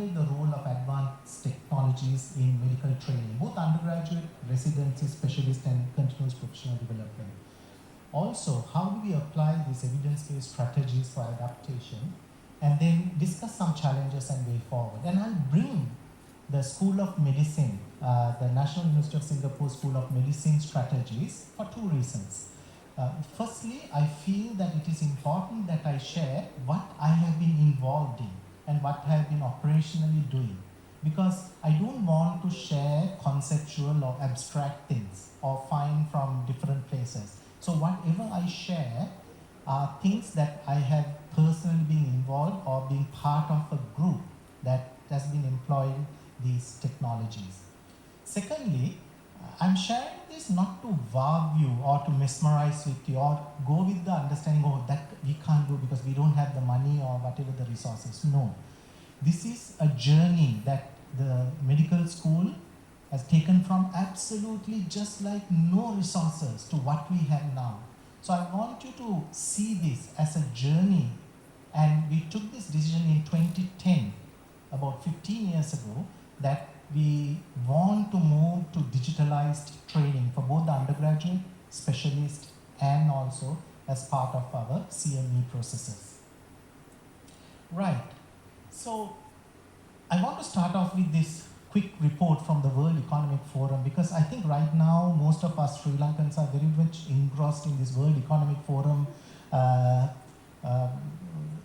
evaluate the role of advanced technologies in medical training, both undergraduate, residency, specialist, and continuous professional development. Also, how do we apply these evidence-based strategies for adaptation, and then discuss some challenges and way forward. And I'll bring the School of Medicine, the National University of Singapore School of Medicine strategies for two reasons. Firstly, I feel that it is important that I share what I have been involved in and what I have been operationally doing, because I don't want to share conceptual or abstract things or find from different places. So whatever I share are things that I have personally been involved or being part of a group that has been employing these technologies. Secondly, I'm sharing this not to wow you or to mesmerize with you or go with the understanding, oh, that we can't do because we don't have the money or whatever the resources. No. This is a journey that the medical school has taken from absolutely just like no resources to what we have now. So I want you to see this as a journey, and we took this decision in 2010, about 15 years ago, that we want to move to digitalized training for both the undergraduate, specialist, and also as part of our CME processes. Right, so I want to start off with this quick report from the World Economic Forum, because I think right now most of us Sri Lankans are very much engrossed in this World Economic Forum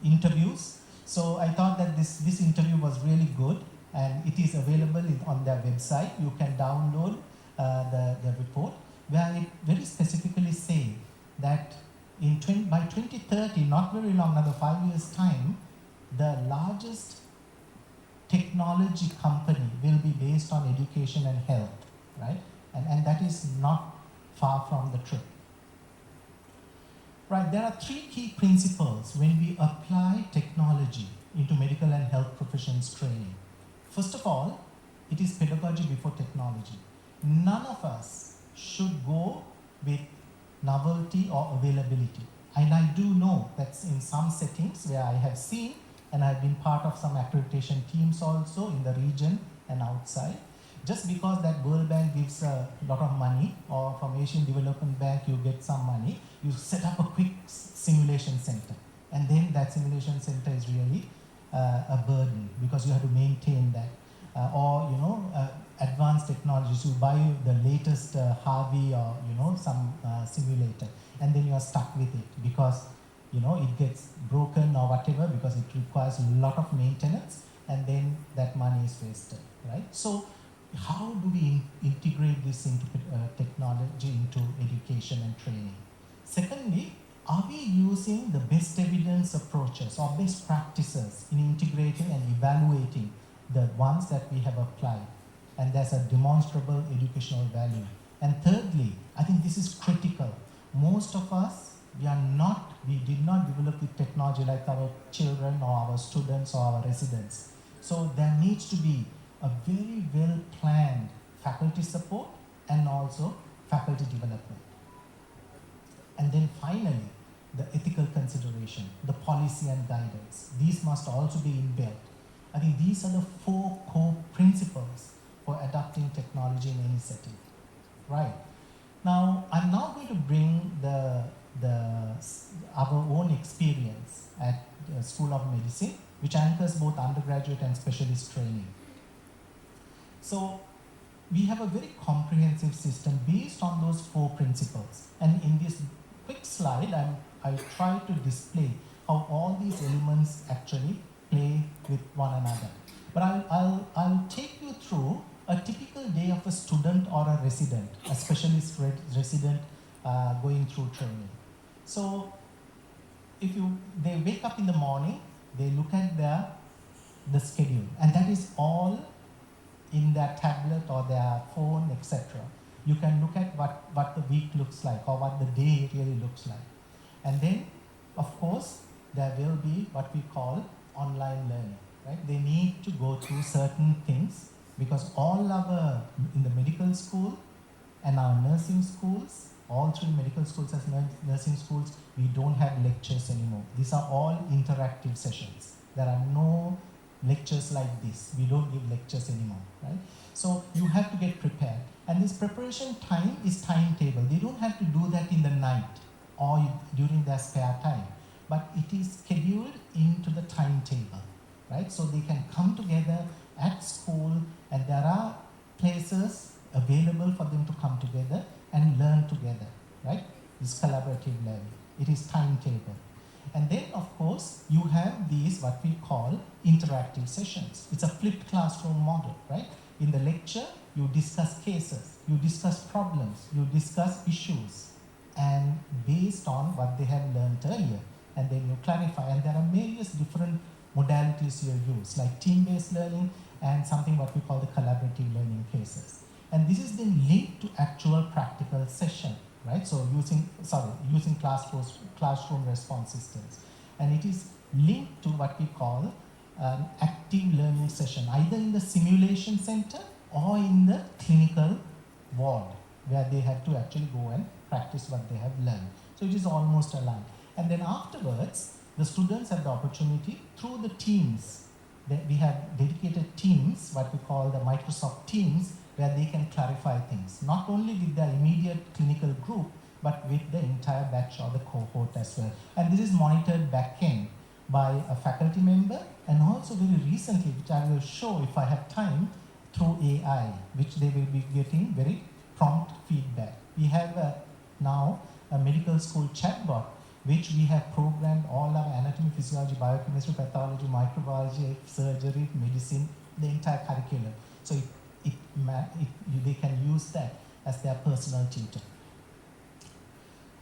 interviews. So I thought that this interview was really good, and it is available on their website. You can download the report, where it very specifically say that by 2030, not very long, another 5 years' time, the largest technology company will be based on education and health, right? And that is not far from the truth. Right, there are three key principles when we apply technology into medical and health professions training. First of all, it is pedagogy before technology. None of us should go with novelty or availability. And I do know that in some settings where I have seen, and I've been part of some accreditation teams also in the region and outside, just because that World Bank gives a lot of money, or from Asian Development Bank you get some money, you set up a quick simulation center. And then that simulation center is really a burden, because you have to maintain that. Advanced technologies, you buy the latest Harvey or some simulator, and then you are stuck with it because it gets broken or whatever, because it requires a lot of maintenance, and then that money is wasted, right? So how do we integrate this into technology into education and training? Secondly, are we using the best evidence approaches or best practices in integrating and evaluating the ones that we have applied? And there's a demonstrable educational value. And thirdly, I think this is critical. Most of us, we did not develop the technology like our children or our students or our residents. So there needs to be a very well-planned faculty support and also faculty development. And then finally, the ethical consideration, the policy and guidance. These must also be inbuilt. I think these are the 4 core principles for adapting technology in any setting. Right. Now, I'm now going to bring our own experience at the School of Medicine, which anchors both undergraduate and specialist training. So we have a very comprehensive system based on those 4 principles. And in this quick slide, I try to display how all these elements actually play with one another. But I'll take you through a typical day of a student or a resident, a specialist resident going through training. So they wake up in the morning, they look at the schedule, and that is all in their tablet or their phone, etc. You can look at what the week looks like or what the day really looks like. And then, of course, there will be what we call online learning, right? They need to go through certain things, because in the medical school and our nursing schools, all 3 medical schools as nursing schools, we don't have lectures anymore. These are all interactive sessions. There are no lecture lectures like this. We don't give lectures anymore, right? So you have to get prepared. And this preparation time is timetable. They don't have to do that in the night or during their spare time, but it is scheduled into the timetable, right? So they can come together at school, and there are places available for them to come together and learn together, right? This collaborative learning. It is timetable. And then, of course, you have these, what we call interactive sessions. It's a flipped classroom model, right? In the lecture, you discuss cases, you discuss problems, you discuss issues, and based on what they have learned earlier, and then you clarify. And there are various different modalities you use, like team-based learning and something what we call the collaborative learning cases. And this is then linked to actual practical session, right? So using classroom response systems. And it is linked to what we call an active learning session, either in the simulation center or in the clinical ward, where they have to actually go and practice what they have learned. So it is almost aligned. And then afterwards, the students have the opportunity through the teams. We have dedicated teams, what we call the Microsoft Teams, where they can clarify things, not only with their immediate clinical group, but with the entire batch or the cohort as well. And this is monitored back-end by a faculty member, and also very recently, which I will show if I have time, through AI, which they will be getting very prompt feedback. We have now a medical school chatbot, which we have programmed all our anatomy, physiology, biochemistry, pathology, microbiology, surgery, medicine, the entire curriculum. So they can use that as their personal tutor.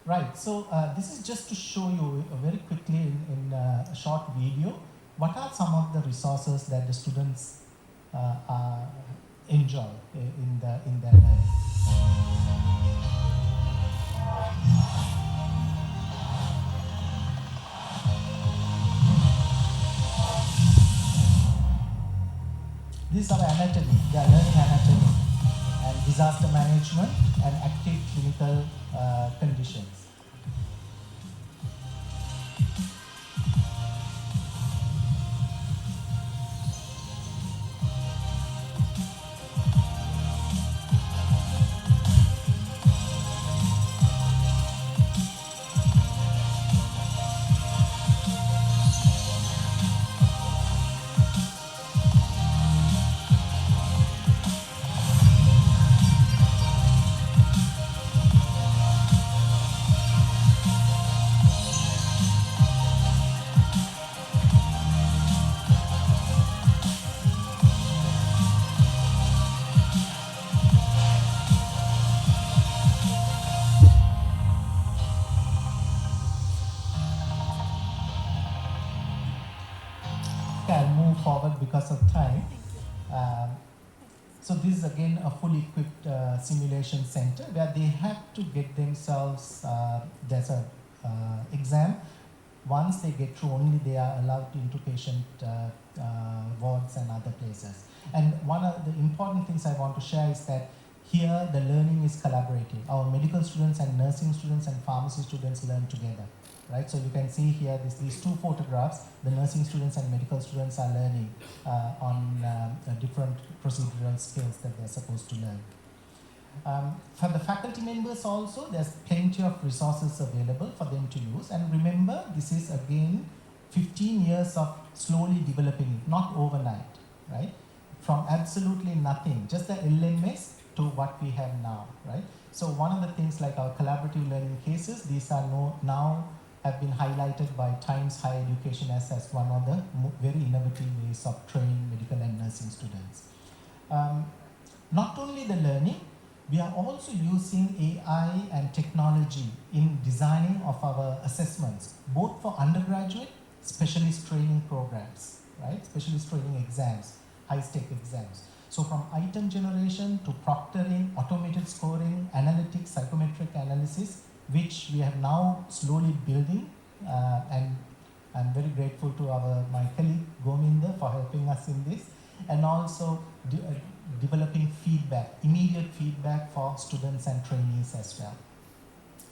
Right, so this is just to show you very quickly in a short video, what are some of the resources that the students enjoy in their learning. This is our anatomy. They are learning anatomy and disaster management and active clinical conditions. I'll move forward because of time. So this is again a fully equipped simulation center where they have to get themselves, there's a exam. Once they get through, only they are allowed into patient wards and other places. And one of the important things I want to share is that here the learning is collaborative. Our medical students and nursing students and pharmacy students learn together. Right, so you can see here these two photographs. The nursing students and medical students are learning on different procedural skills that they're supposed to learn. For the faculty members also, there's plenty of resources available for them to use. And remember, this is again 15 years of slowly developing it, not overnight, right? From absolutely nothing, just the LMS to what we have now, right? So one of the things like our collaborative learning cases, these are now have been highlighted by Times Higher Education as one of the very innovative ways of training medical and nursing students. Not only the learning, we are also using AI and technology in designing of our assessments, both for undergraduate specialist training programs, right? Specialist training exams, high-stake exams. So from item generation to proctoring, automated scoring, analytics, psychometric analysis, which we have now slowly building, and I'm very grateful to my colleague Gominda for helping us in this, and also developing feedback, immediate feedback for students and trainees as well.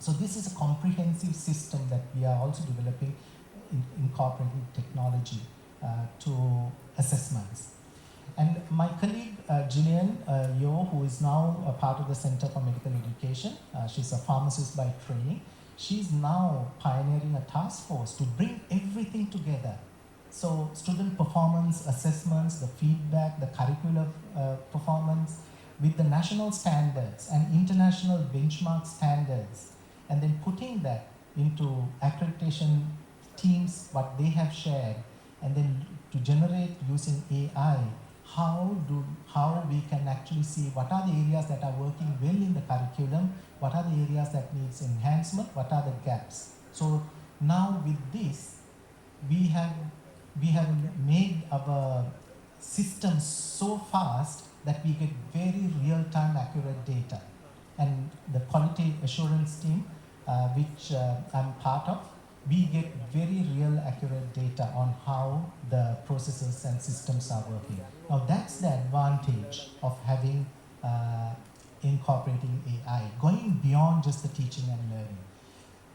So this is a comprehensive system that we are also developing, incorporating technology to assessments. And my colleague Gillian Yo, who is now a part of the Center for Medical Education, she's a pharmacist by training, she's now pioneering a task force to bring everything together. So student performance assessments, the feedback, the curricular performance with the national standards and international benchmark standards, and then putting that into accreditation teams, what they have shared, and then to generate using AI, how we can actually see what are the areas that are working well in the curriculum, what are the areas that needs enhancement, what are the gaps. So now with this, we have made our system so fast that we get very real-time accurate data. And the quality assurance team, which I'm part of, we get very real accurate data on how the processes and systems are working. Now that's the advantage of having incorporating AI, going beyond just the teaching and learning.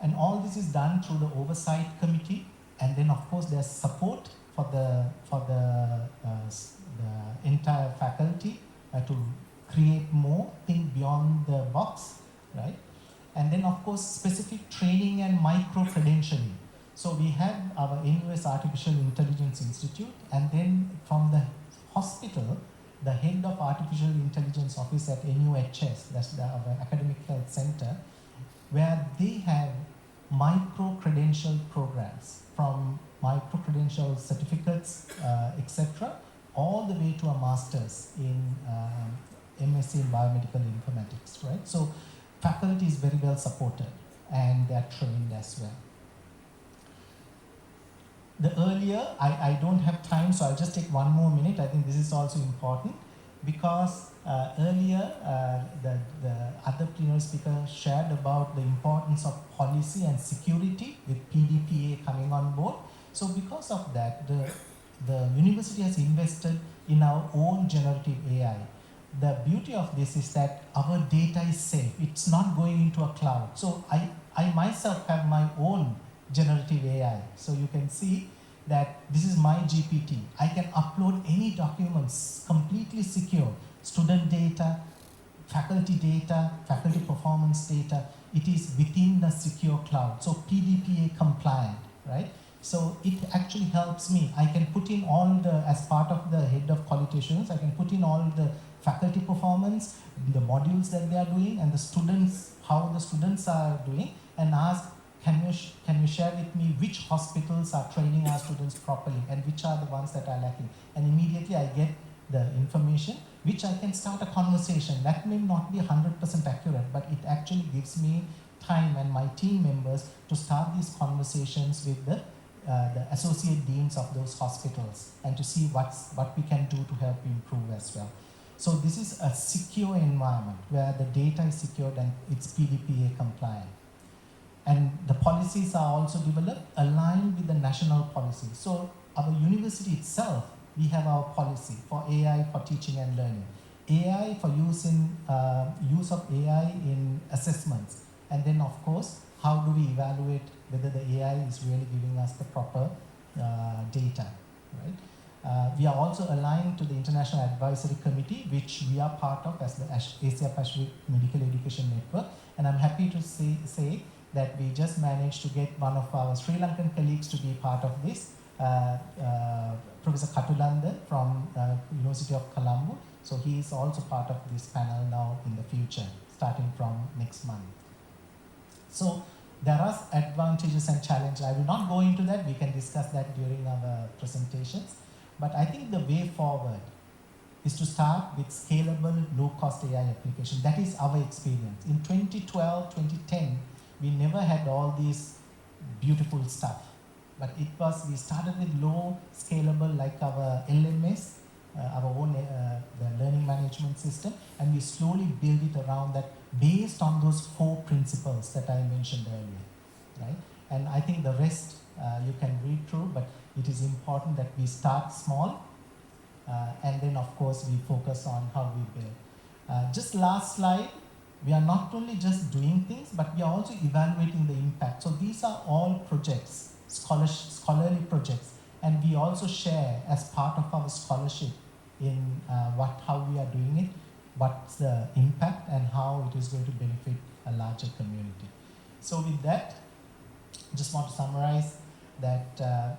And all this is done through the oversight committee, and then of course there's support for the entire faculty to create more, think beyond the box, right? And then of course specific training and micro-credentialing. So we have our NUS Artificial Intelligence Institute, and then from the hospital, the head of Artificial Intelligence Office at NUHS, that's our Academic Health Center, where they have micro-credential programs, from micro-credential certificates, etc., all the way to a master's in MSc in biomedical informatics, right? So faculty is very well supported and they're trained as well. The earlier, I don't have time, so I'll just take one more minute. I think this is also important because earlier the other plenary speaker shared about the importance of policy and security with PDPA coming on board. So because of that, the university has invested in our own generative AI. The beauty of this is that our data is safe. It's not going into a cloud. So I myself have my own generative AI. So you can see that this is my GPT. I can upload any documents, completely secure. Student data, faculty performance data. It is within the secure cloud. So PDPA compliant, right? So it actually helps me. I can put in all the, as part of the head of quality assurance, I can put in all the faculty performance, the modules that they are doing, and the students, how the students are doing, and ask, can you share with me which hospitals are training our students properly and which are the ones that are lacking? And immediately I get the information, which I can start a conversation. That may not be 100% accurate, but it actually gives me time and my team members to start these conversations with the associate deans of those hospitals and to see what we can do to help improve as well. So this is a secure environment where the data is secured and it's PDPA compliant. And the policies are also developed aligned with the national policy. So our university itself, we have our policy for AI for teaching and learning. AI for use of AI in assessments. And then of course, how do we evaluate whether the AI is really giving us the proper data, right? We are also aligned to the International Advisory Committee, which we are part of as the Asia Pacific Medical Education Network. And I'm happy to say that we just managed to get one of our Sri Lankan colleagues to be part of this, Professor Katulanda from University of Colombo. So he is also part of this panel now in the future, starting from next month. So there are advantages and challenges. I will not go into that. We can discuss that during our presentations. But I think the way forward is to start with scalable, low-cost AI application. That is our experience. In 2012, 2010, we never had all these beautiful stuff. But we started with low, scalable, like our LMS, our own the learning management system, and we slowly build it around that based on those 4 principles that I mentioned earlier, right? And I think the rest you can read through, but it is important that we start small, and then of course we focus on how we build. Just last slide, we are not only just doing things, but we are also evaluating the impact. So these are all projects, scholarly projects, And we also share as part of our scholarship in how we are doing it, what's the impact and how it is going to benefit a larger community. So with that, just want to summarize that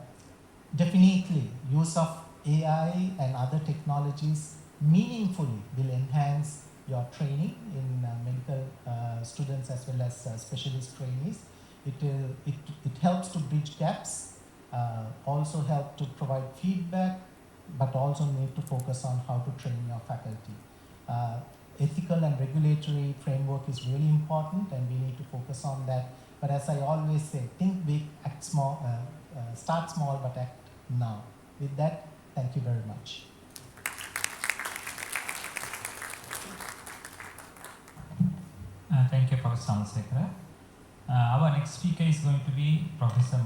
definitely use of AI and other technologies meaningfully will enhance your training in medical students as well as specialist trainees. It helps to bridge gaps, also help to provide feedback, but also need to focus on how to train your faculty. Ethical and regulatory framework is really important, and we need to focus on that. But as I always say, think big, act small, start small, but act now. With that, thank you very much. Thank you, Professor Sanasekara. Our next speaker is going to be Professor